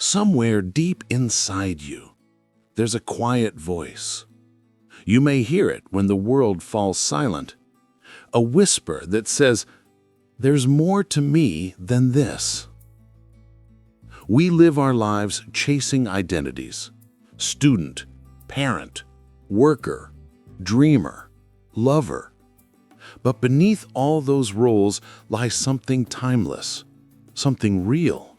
Somewhere deep inside you, there's a quiet voice. You may hear it when the world falls silent. A whisper that says, "There's more to me than this." We live our lives chasing identities: student, parent, worker, dreamer, lover. But beneath all those roles lies something timeless, something real.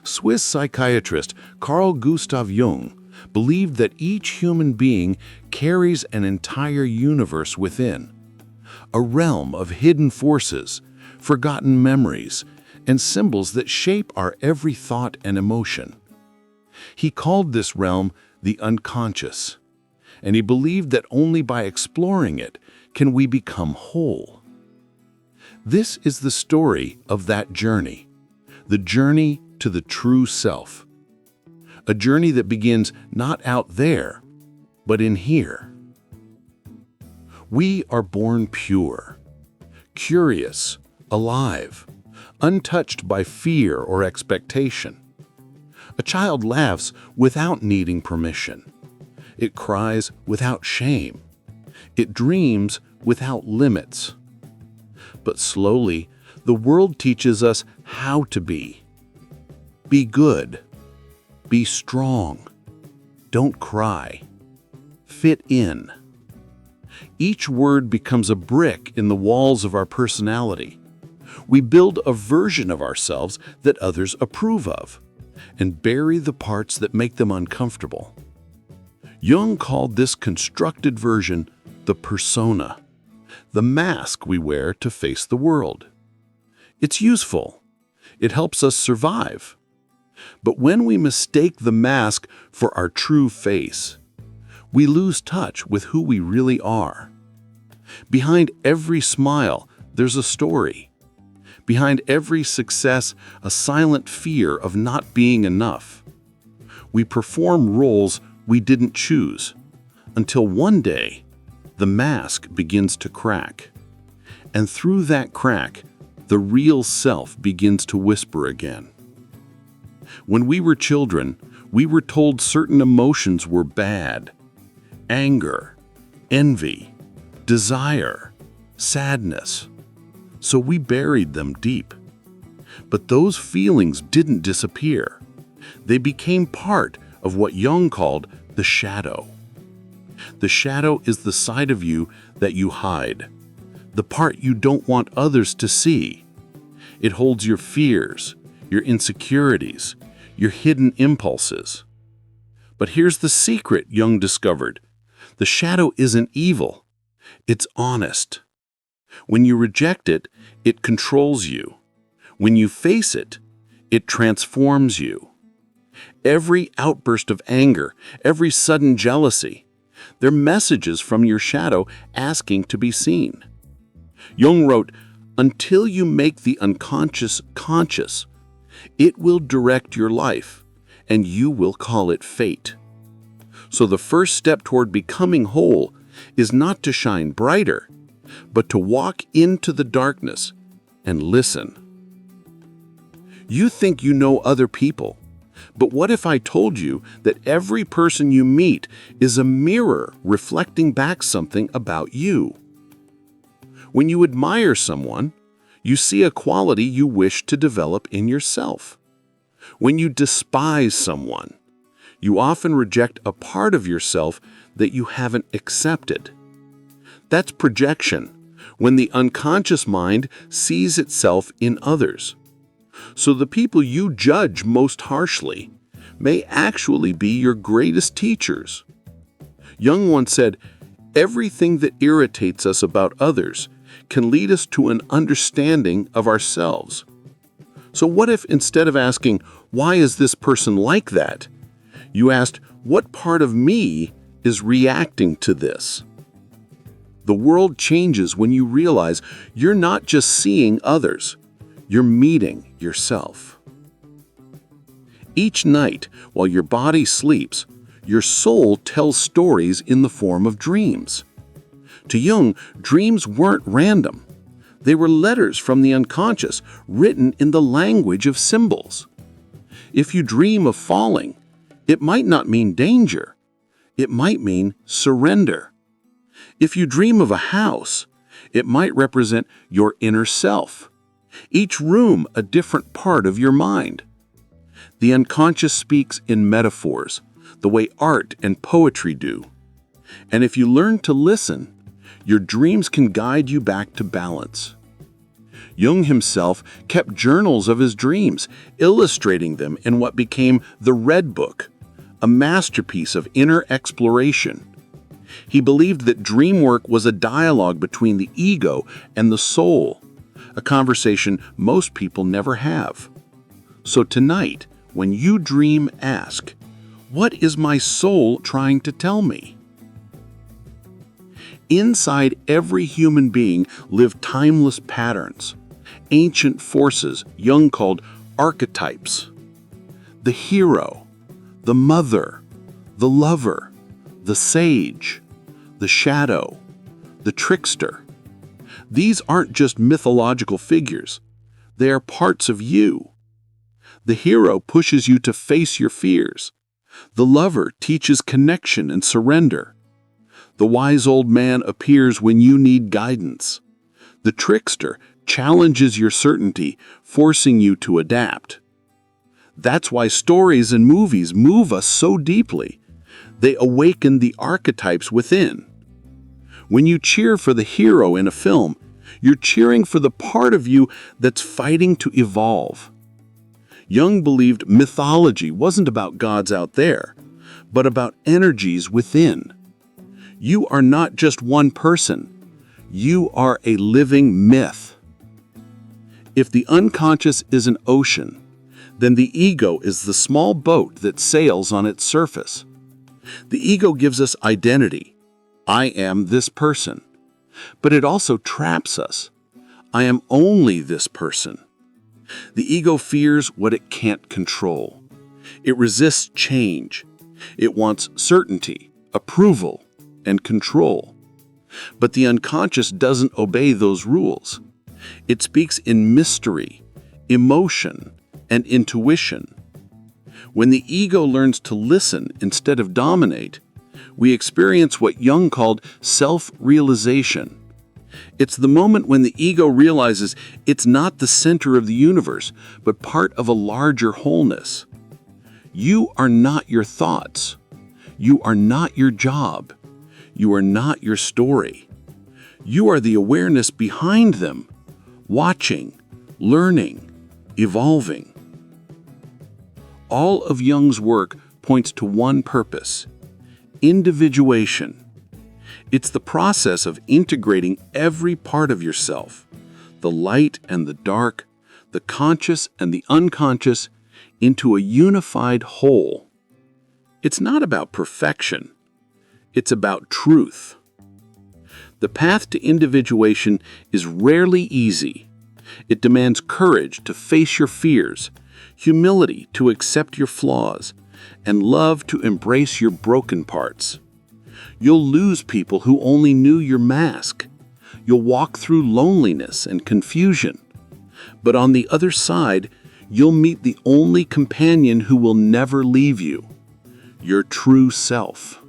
Swiss psychiatrist Carl Jung believed that each human being carries an entire universe within, a realm of hidden forces, forgotten memories, and symbols that shape our every thought and emotion. He called this realm the unconscious, and he believed that only by exploring it can we become whole. This is the story of that journey, the journey to the true self. A journey that begins not out there, but in here. We are born pure, curious, alive, untouched by fear or expectation. A child laughs without needing permission. It cries without shame. It dreams without limits. But slowly, the world teaches us how to be. Be good. Be strong. Don't cry. Fit in. Each word becomes a brick in the walls of our personality. We build a version of ourselves that others approve of, and bury the parts that make them uncomfortable. Jung called this constructed version the persona, the mask we wear to face the world. It's useful. It helps us survive. But when we mistake the mask for our true face, we lose touch with who we really are. Behind every smile, there's a story. Behind every success, a silent fear of not being enough. We perform roles we didn't choose, until one day, the mask begins to crack. And through that crack, the real self begins to whisper again. When we were children, we were told certain emotions were bad: anger, envy, desire, sadness. So we buried them deep. But those feelings didn't disappear. They became part of what Jung called the shadow. The shadow is the side of you that you hide, the part you don't want others to see. It holds your fears, your insecurities, your hidden impulses. But here's the secret Jung discovered. The shadow isn't evil. It's honest. When you reject it, it controls you. When you face it, it transforms you. Every outburst of anger, every sudden jealousy, they're messages from your shadow asking to be seen. Jung wrote, "Until you make the unconscious conscious, it will direct your life, and you will call it fate." So the first step toward becoming whole is not to shine brighter, but to walk into the darkness and listen. You think you know other people, but what if I told you that every person you meet is a mirror reflecting back something about you? When you admire someone, you see a quality you wish to develop in yourself. When you despise someone, you often reject a part of yourself that you haven't accepted. That's projection, when the unconscious mind sees itself in others. So the people you judge most harshly may actually be your greatest teachers. Jung once said, "Everything that irritates us about others can lead us to an understanding of ourselves." So what if instead of asking, "Why is this person like that?" you asked, "What part of me is reacting to this?" The world changes when you realize you're not just seeing others, you're meeting yourself. Each night, while your body sleeps, your soul tells stories in the form of dreams. To Jung, dreams weren't random. They were letters from the unconscious, written in the language of symbols. If you dream of falling, it might not mean danger. It might mean surrender. If you dream of a house, it might represent your inner self. Each room a different part of your mind. The unconscious speaks in metaphors, the way art and poetry do. And if you learn to listen, your dreams can guide you back to balance. Jung himself kept journals of his dreams, illustrating them in what became the Red Book, a masterpiece of inner exploration. He believed that dream work was a dialogue between the ego and the soul, a conversation most people never have. So tonight, when you dream, ask, what is my soul trying to tell me? Inside every human being live timeless patterns, ancient forces Jung called archetypes. The hero, the mother, the lover, the sage, the shadow, the trickster. These aren't just mythological figures. They are parts of you. The hero pushes you to face your fears. The lover teaches connection and surrender. The wise old man appears when you need guidance. The trickster challenges your certainty, forcing you to adapt. That's why stories and movies move us so deeply. They awaken the archetypes within. When you cheer for the hero in a film, you're cheering for the part of you that's fighting to evolve. Jung believed mythology wasn't about gods out there, but about energies within. You are not just one person. You are a living myth. If the unconscious is an ocean, then the ego is the small boat that sails on its surface. The ego gives us identity. I am this person. But it also traps us. I am only this person. The ego fears what it can't control. It resists change. It wants certainty, approval, and control. But the unconscious doesn't obey those rules. It speaks in mystery, emotion, and intuition. When the ego learns to listen instead of dominate, we experience what Jung called self-realization. It's the moment when the ego realizes it's not the center of the universe, but part of a larger wholeness. You are not your thoughts. You are not your job. You are not your story. You are the awareness behind them, watching, learning, evolving. All of Jung's work points to one purpose: individuation. It's the process of integrating every part of yourself, the light and the dark, the conscious and the unconscious, into a unified whole. It's not about perfection. It's about truth. The path to individuation is rarely easy. It demands courage to face your fears, humility to accept your flaws, and love to embrace your broken parts. You'll lose people who only knew your mask. You'll walk through loneliness and confusion. But on the other side, you'll meet the only companion who will never leave you: your true self.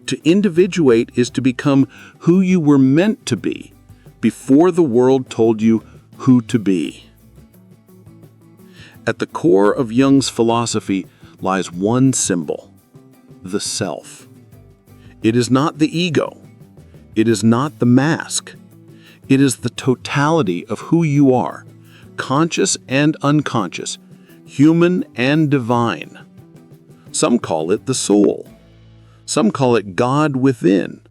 To individuate is to become who you were meant to be before the world told you who to be. At the core of Jung's philosophy lies one symbol: the self. It is not the ego. It is not the mask. It is the totality of who you are, conscious and unconscious, human and divine. Some call it the soul. Some call it God within.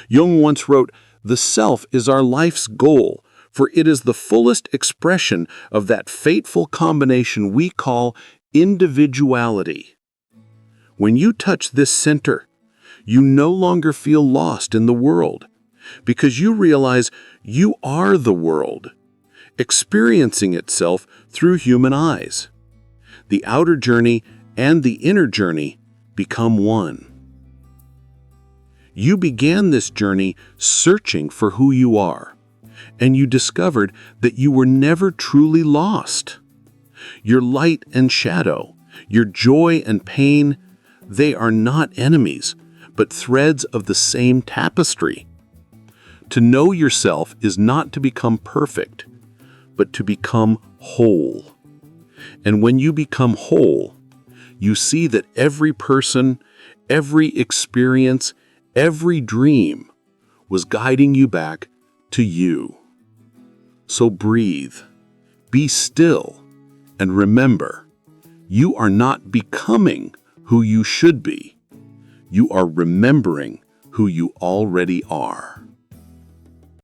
Jung once wrote, "The self is our life's goal, for it is the fullest expression of that fateful combination we call individuality." When you touch this center, you no longer feel lost in the world, because you realize you are the world, experiencing itself through human eyes. The outer journey and the inner journey become one. You began this journey searching for who you are, and you discovered that you were never truly lost. Your light and shadow, your joy and pain, they are not enemies, but threads of the same tapestry. To know yourself is not to become perfect, but to become whole. And when you become whole, you see that every person, every experience, every dream was guiding you back to you. So breathe, be still, and remember, you are not becoming who you should be. You are remembering who you already are.